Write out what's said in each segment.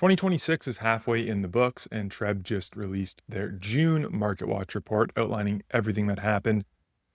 2026 is halfway in the books, and TRREB just released their June Market Watch report outlining everything that happened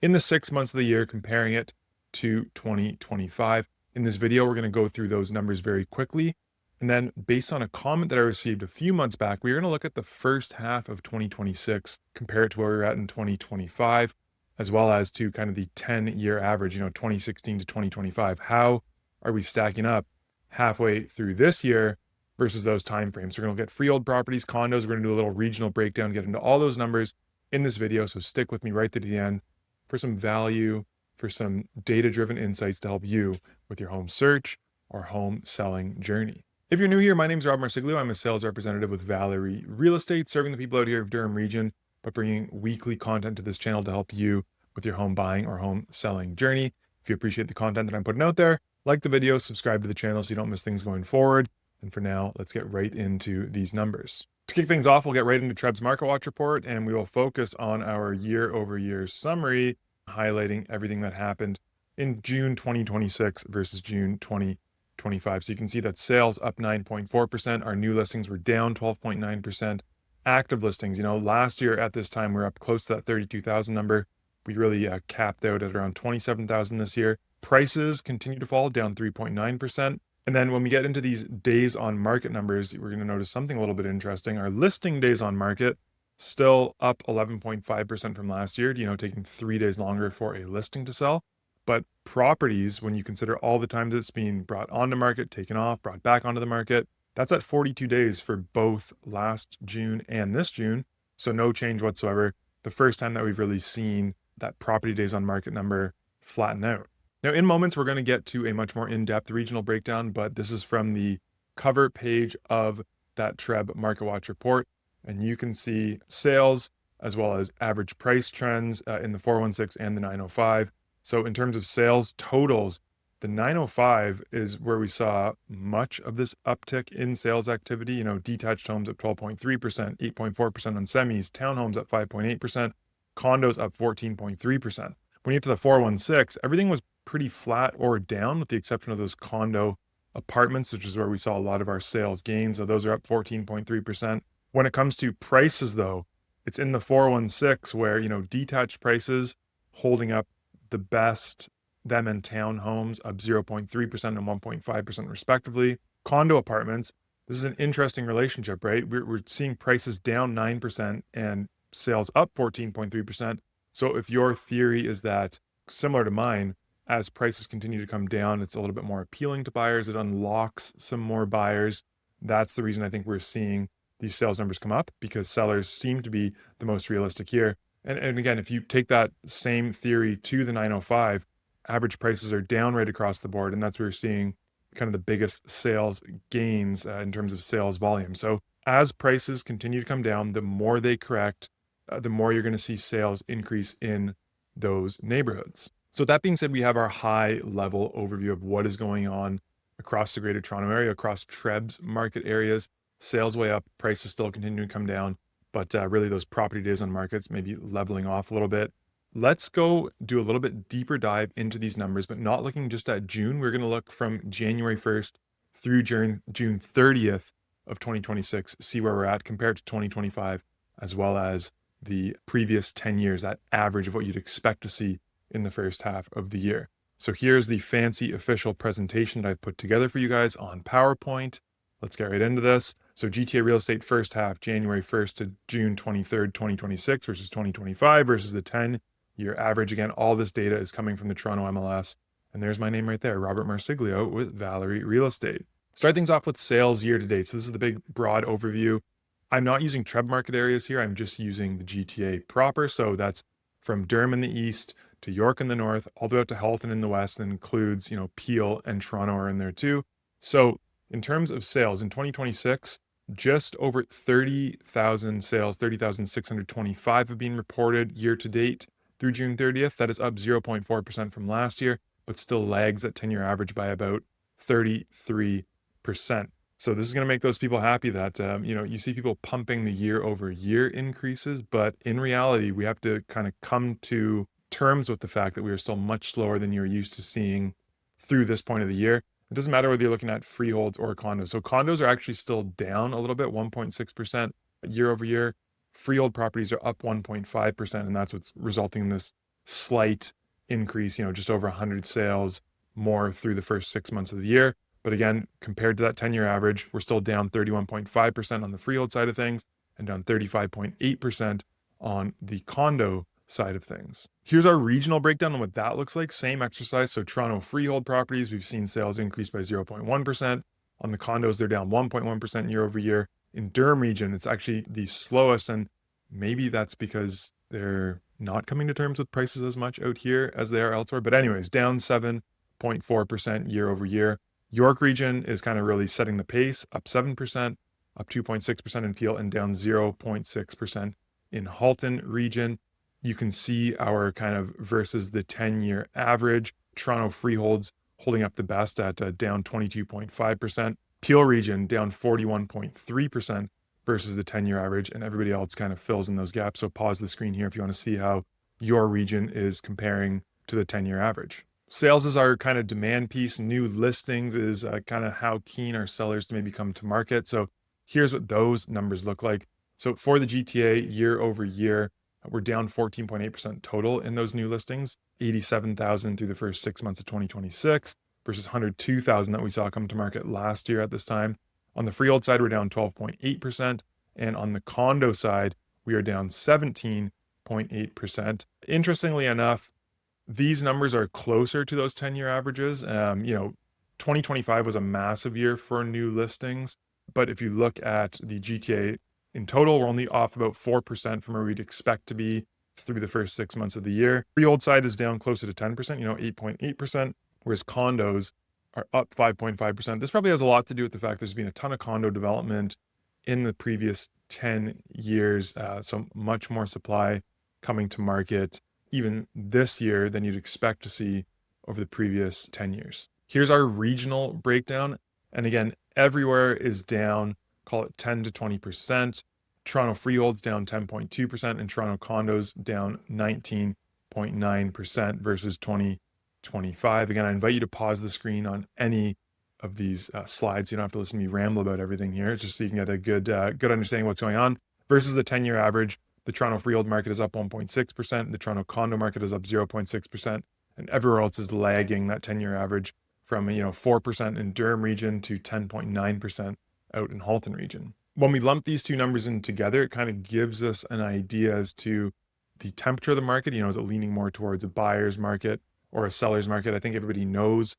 in the 6 months of the year, comparing it to 2025. In this video, we're going to go through those numbers very quickly. And then based on a comment that I received a few months back, we're going to look at the first half of 2026, compare it to where we were at in 2025, as well as to kind of the 10-year average, 2016 to 2025. How are we stacking up halfway through this year versus those timeframes? So we're going to look at freehold properties, condos. We're going to do a little regional breakdown, get into all those numbers in this video. So stick with me right to the end for some value, for some data-driven insights to help you with your home search or home selling journey. If you're new here, my name is Rob Marsiglio. I'm a sales representative with YTD Real Estate, serving the people out here of Durham region, but bringing weekly content to this channel to help you with your home buying or home selling journey. If you appreciate the content that I'm putting out there, like the video, subscribe to the channel so you don't miss things going forward. And for now, let's get right into these numbers. To kick things off, we'll get right into TRREB's Market Watch report, and we will focus on our year-over-year summary, highlighting everything that happened in June 2026 versus June 2025. So you can see that sales up 9.4%. Our new listings were down 12.9%. Active listings, last year at this time, we were up close to that 32,000 number. We really capped out at around 27,000 this year. Prices continue to fall, down 3.9%. And then when we get into these days on market numbers, we're going to notice something a little bit interesting. Our listing days on market still up 11.5% from last year, taking 3 days longer for a listing to sell. But properties, when you consider all the times it's being brought onto market, taken off, brought back onto the market, that's at 42 days for both last June and this June. So no change whatsoever. The first time that we've really seen that property days on market number flatten out. Now, in moments, we're going to get to a much more in-depth regional breakdown, but this is from the cover page of that TRREB Market Watch report. And you can see sales as well as average price trends in the 416 and the 905. So in terms of sales totals, the 905 is where we saw much of this uptick in sales activity. Detached homes up 12.3%, 8.4% on semis, townhomes up 5.8%, condos up 14.3%. When you get to the 416, everything was pretty flat or down with the exception of those condo apartments, which is where we saw a lot of our sales gains. So those are up 14.3%. When it comes to prices, though, it's in the 416 where, detached prices holding up the best, them and townhomes up 0.3% and 1.5% respectively. Condo apartments, this is an interesting relationship, right? We're seeing prices down 9% and sales up 14.3%. So if your theory is that, similar to mine, as prices continue to come down, it's a little bit more appealing to buyers, it unlocks some more buyers. That's the reason I think we're seeing these sales numbers come up, because sellers seem to be the most realistic here. And again, if you take that same theory to the 905, average prices are down right across the board, and that's where you're seeing kind of the biggest sales gains in terms of sales volume. So as prices continue to come down, the more they correct, the more you're going to see sales increase in those neighborhoods. So that being said, we have our high level overview of what is going on across the Greater Toronto area, across TRREB's market areas. Sales way up, prices still continue to come down, but really those property days on markets maybe leveling off a little bit. Let's go do a little bit deeper dive into these numbers, but not looking just at June. We're going to look from January 1st through June 30th of 2026, see where we're at compared to 2025, as well as the previous 10 years, that average of what you'd expect to see in the first half of the year. So here's the fancy official presentation that I've put together for you guys on PowerPoint. Let's get right into this. So GTA Real Estate first half, January 1st to June 23rd, 2026 versus 2025 versus the 10-year average. Again, all this data is coming from the Toronto MLS. And there's my name right there, Robert Marsiglio with YTD Real Estate. Start things off with sales year to date. So this is the big broad overview. I'm not using TRREB market areas here. I'm just using the GTA proper. So that's from Durham in the east to York in the north, all the way out to Halton in the west, and includes, Peel and Toronto are in there too. So in terms of sales in 2026, just over 30,000 sales, 30,625 have been reported year to date through June 30th. That is up 0.4% from last year, but still lags at 10-year average by about 33%. So this is going to make those people happy that, you see people pumping the year over year increases, but in reality, we have to kind of come to terms with the fact that we are still much slower than you're used to seeing through this point of the year. It doesn't matter whether you're looking at freeholds or condos. So condos are actually still down a little bit, 1.6% year over year. Freehold properties are up 1.5%, and that's what's resulting in this slight increase, just over 100 sales more through the first 6 months of the year. But again, compared to that 10-year average, we're still down 31.5% on the freehold side of things and down 35.8% on the condo side of things. Here's our regional breakdown on what that looks like. Same exercise. So Toronto freehold properties, we've seen sales increase by 0.1%. On the condos, they're down 1.1% year over year. In Durham region, it's actually the slowest, and maybe that's because they're not coming to terms with prices as much out here as they are elsewhere. But anyways, down 7.4% year over year. York region is kind of really setting the pace, up 7%, up 2.6% in Peel, and down 0.6% in Halton region. You can see our kind of versus the 10-year average. Toronto freeholds holding up the best at down 22.5%. Peel region down 41.3% versus the 10-year average, and everybody else kind of fills in those gaps. So pause the screen here if you want to see how your region is comparing to the 10-year average. Sales is our kind of demand piece. New listings is kind of how keen are sellers to maybe come to market. So here's what those numbers look like. So for the GTA year over year, we're down 14.8% total in those new listings, 87,000 through the first 6 months of 2026 versus 102,000 that we saw come to market last year at this time. On the freehold side, we're down 12.8%. And on the condo side, we are down 17.8%. Interestingly enough, these numbers are closer to those 10-year averages. 2025 was a massive year for new listings. But if you look at the GTA in total, we're only off about 4% from where we'd expect to be through the first 6 months of the year. Freehold side is down closer to 10%, 8.8%, whereas condos are up 5.5%. This probably has a lot to do with the fact there's been a ton of condo development in the previous 10 years, so much more supply coming to market even this year than you'd expect to see over the previous 10 years. Here's our regional breakdown. And again, everywhere is down, call it 10 to 20%. Toronto freeholds down 10.2%, and Toronto condos down 19.9% versus 2025. Again, I invite you to pause the screen on any of these slides. You don't have to listen to me ramble about everything here. It's just so you can get a good understanding of what's going on. Versus the 10-year average, the Toronto freehold market is up 1.6%. The Toronto condo market is up 0.6%. And everywhere else is lagging that 10-year average from 4% in Durham region to 10.9% out in Halton region. When we lump these two numbers in together, it kind of gives us an idea as to the temperature of the market. Is it leaning more towards a buyer's market or a seller's market? I think everybody knows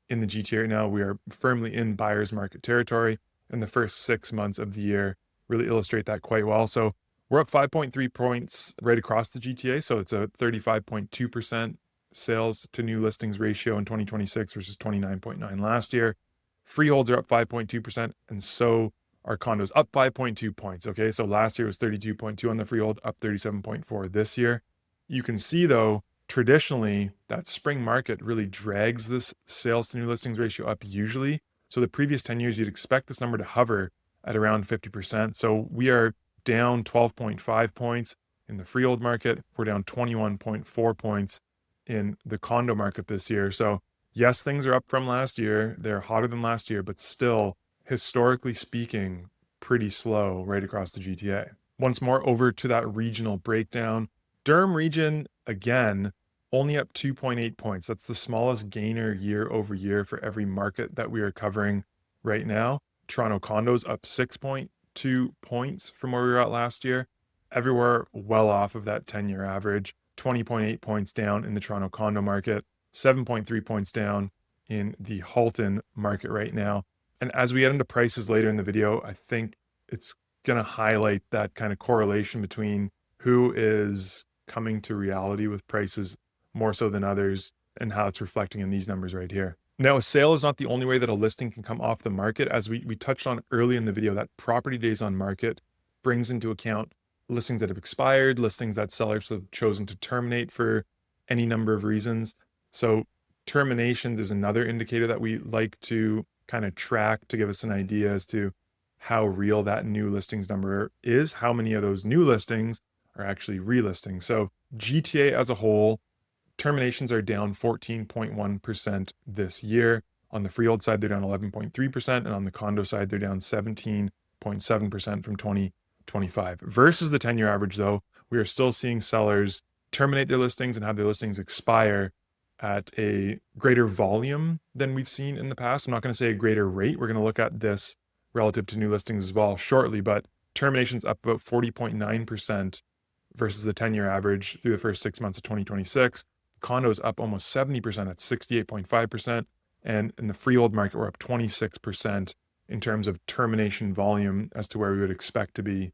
in the GTA right now, we are firmly in buyer's market territory. And the first 6 months of the year really illustrate that quite well. So we're up 5.3 points right across the GTA. So it's a 35.2% sales to new listings ratio in 2026 versus 29.9 last year. Freeholds are up 5.2%, and so are condos, up 5.2 points. Okay, so last year was 32.2 on the freehold, up 37.4 this year. You can see though, traditionally, that spring market really drags this sales to new listings ratio up usually. So the previous 10 years, you'd expect this number to hover at around 50%. So we are down 12.5 points in the freehold market. We're down 21.4 points in the condo market this year. So yes, things are up from last year. They're hotter than last year, but still, historically speaking, pretty slow right across the GTA. Once more, over to that regional breakdown. Durham region, again, only up 2.8 points. That's the smallest gainer year over year for every market that we are covering right now. Toronto condos up 6.2 points from where we were at last year. Everywhere well off of that 10-year average. 20.8 points down in the Toronto condo market. 7.3 points down in the Halton market right now. And as we get into prices later in the video, I think it's going to highlight that kind of correlation between who is coming to reality with prices more so than others and how it's reflecting in these numbers right here. Now, a sale is not the only way that a listing can come off the market. As we touched on early in the video, that property days on market brings into account listings that have expired, listings that sellers have chosen to terminate for any number of reasons. So terminations is another indicator that we like to kind of track to give us an idea as to how real that new listings number is, how many of those new listings are actually relisting. So GTA as a whole, terminations are down 14.1% this year. On the freehold side, they're down 11.3%, and on the condo side, they're down 17.7% from 2025. Versus the 10-year average, though, we are still seeing sellers terminate their listings and have their listings expire at a greater volume than we've seen in the past. I'm not going to say a greater rate. We're going to look at this relative to new listings as well shortly, but terminations up about 40.9% versus the 10-year average through the first 6 months of 2026. Condos up almost 70% at 68.5%. And in the freehold market, we're up 26% in terms of termination volume as to where we would expect to be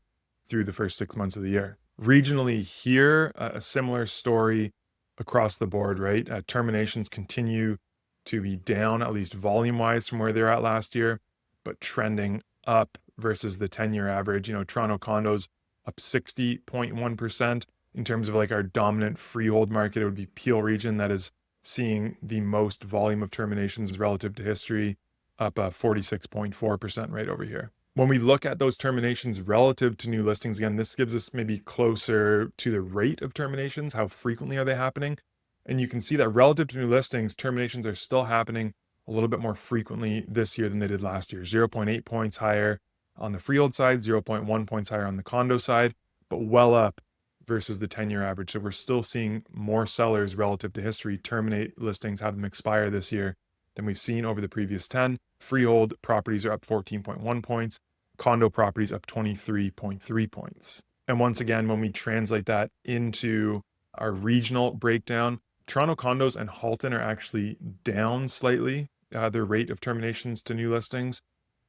through the first 6 months of the year. Regionally here, a similar story across the board, right? Terminations continue to be down, at least volume-wise from where they're at last year, but trending up versus the 10-year average. Toronto condos up 60.1%. In terms of like our dominant freehold market, it would be Peel region that is seeing the most volume of terminations relative to history, up 46.4% right over here. When we look at those terminations relative to new listings, again, this gives us maybe closer to the rate of terminations. How frequently are they happening? And you can see that relative to new listings, terminations are still happening a little bit more frequently this year than they did last year. 0.8 points higher on the freehold side, 0.1 points higher on the condo side, but well up versus the 10-year average. So we're still seeing more sellers relative to history terminate listings, have them expire this year than we've seen over the previous 10. Freehold properties are up 14.1 points, condo properties up 23.3 points. And once again, when we translate that into our regional breakdown, Toronto condos and Halton are actually down slightly, their rate of terminations to new listings.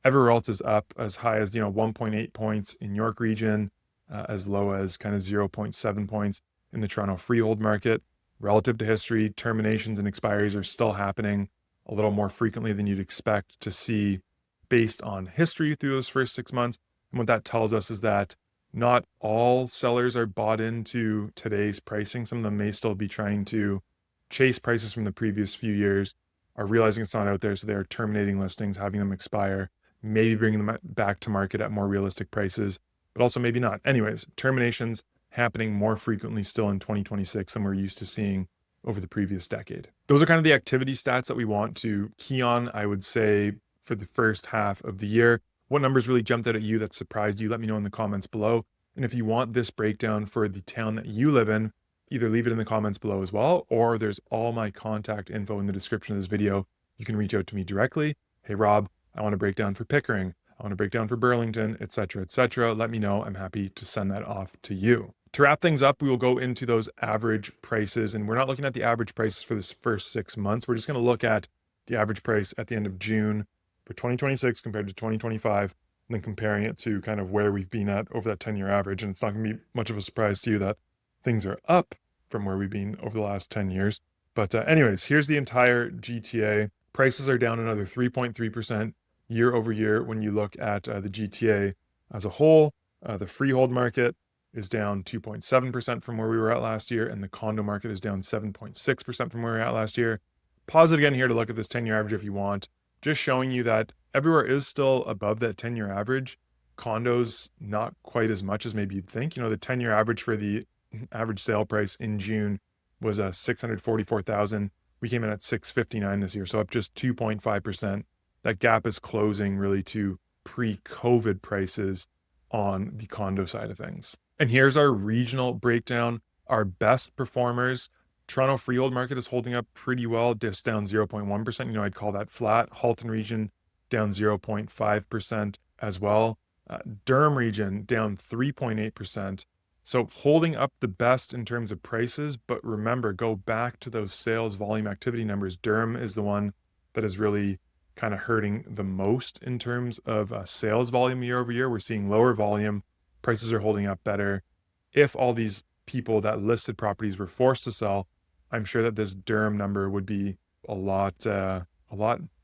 Everywhere else is up as high as 1.8 points in York region, as low as kind of 0.7 points in the Toronto freehold market. Relative to history, terminations and expiries are still happening a little more frequently than you'd expect to see based on history through those first 6 months. And what that tells us is that not all sellers are bought into today's pricing. Some of them may still be trying to chase prices from the previous few years, are realizing it's not out there, so they are terminating listings, having them expire, maybe bringing them back to market at more realistic prices, but also maybe not. Anyways, terminations happening more frequently still in 2026 than we're used to seeing over the previous decade. Those are kind of the activity stats that we want to key on, I would say, for the first half of the year. What numbers really jumped out at you that surprised you? Let me know in the comments below. And if you want this breakdown for the town that you live in, either leave it in the comments below as well, or there's all my contact info in the description of this video. You can reach out to me directly. Hey, Rob, I want to break down for Pickering. I want to break down for Burlington, etc., etc. Let me know. I'm happy to send that off to you. To wrap things up, we will go into those average prices, and we're not looking at the average prices for this first 6 months. We're just going to look at the average price at the end of June for 2026 compared to 2025, and then comparing it to kind of where we've been at over that 10-year average. And it's not going to be much of a surprise to you that things are up from where we've been over the last 10 years. But anyways, here's the entire GTA. Prices are down another 3.3% year over year when you look at the GTA as a whole. The freehold market is down 2.7% from where we were at last year, and the condo market is down 7.6% from where we were at last year. Pause it again here to look at this 10-year average if you want. Just showing you that everywhere is still above that 10-year average. Condos, not quite as much as maybe you'd think. The 10-year average for the average sale price in June was $644,000. We came in at $659 this year, so up just 2.5%. That gap is closing really to pre-COVID prices on the condo side of things. And here's our regional breakdown. Our best performers, Toronto freehold market is holding up pretty well, just down 0.1%. I'd call that flat. Halton region down 0.5% as well. Durham region down 3.8%. So holding up the best in terms of prices, but remember, go back to those sales volume activity numbers. Durham is the one that is really kind of hurting the most in terms of sales volume year over year. We're seeing lower volume. Prices are holding up better. If all these people that listed properties were forced to sell, I'm sure that this Durham number would be a lot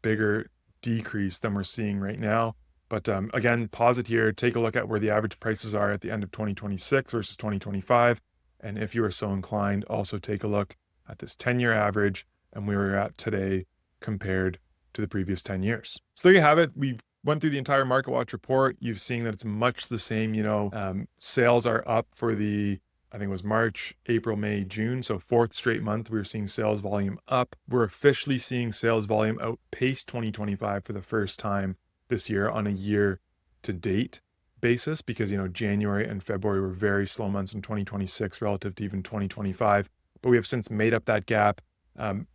bigger decrease than we're seeing right now. But again, pause it here. Take a look at where the average prices are at the end of 2026 versus 2025. And if you are so inclined, also take a look at this 10-year average and where we're at today compared to the previous 10 years. So there you have it. We went through the entire Market Watch report. You've seen that it's much the same. Sales are up for the I think it was March, April, May, June. So 4th straight month, we were seeing sales volume up. We're officially seeing sales volume outpace 2025 for the first time this year on a year to date basis, because, January and February were very slow months in 2026 relative to even 2025. But we have since made up that gap.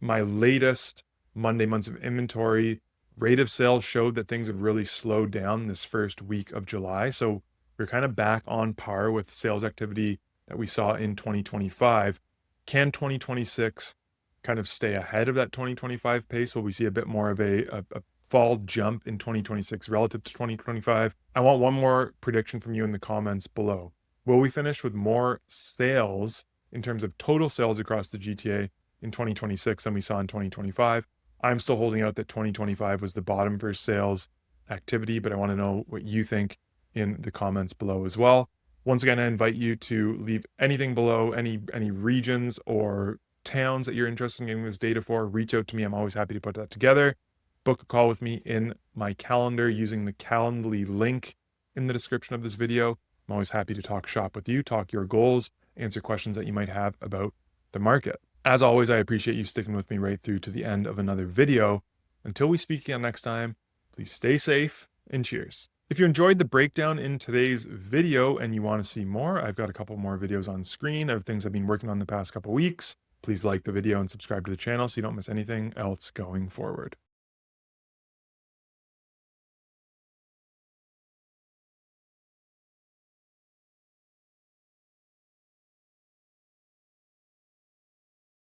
My latest Monday months of inventory rate of sales showed that things have really slowed down this first week of July. So we're kind of back on par with sales activity that we saw in 2025. Can 2026 kind of stay ahead of that 2025 pace? Will we see a bit more of a fall jump in 2026 relative to 2025? I want one more prediction from you in the comments below. Will we finish with more sales in terms of total sales across the GTA in 2026 than we saw in 2025? I'm still holding out that 2025 was the bottom for sales activity, but I want to know what you think in the comments below as well. Once again, I invite you to leave anything below, any regions or towns that you're interested in getting this data for. Reach out to me. I'm always happy to put that together. Book a call with me in my calendar using the Calendly link in the description of this video. I'm always happy to talk shop with you, talk your goals, answer questions that you might have about the market. As always, I appreciate you sticking with me right through to the end of another video. Until we speak again next time, please stay safe and cheers. If you enjoyed the breakdown in today's video and you want to see more, I've got a couple more videos on screen of things I've been working on the past couple weeks. Please like the video and subscribe to the channel so you don't miss anything else going forward.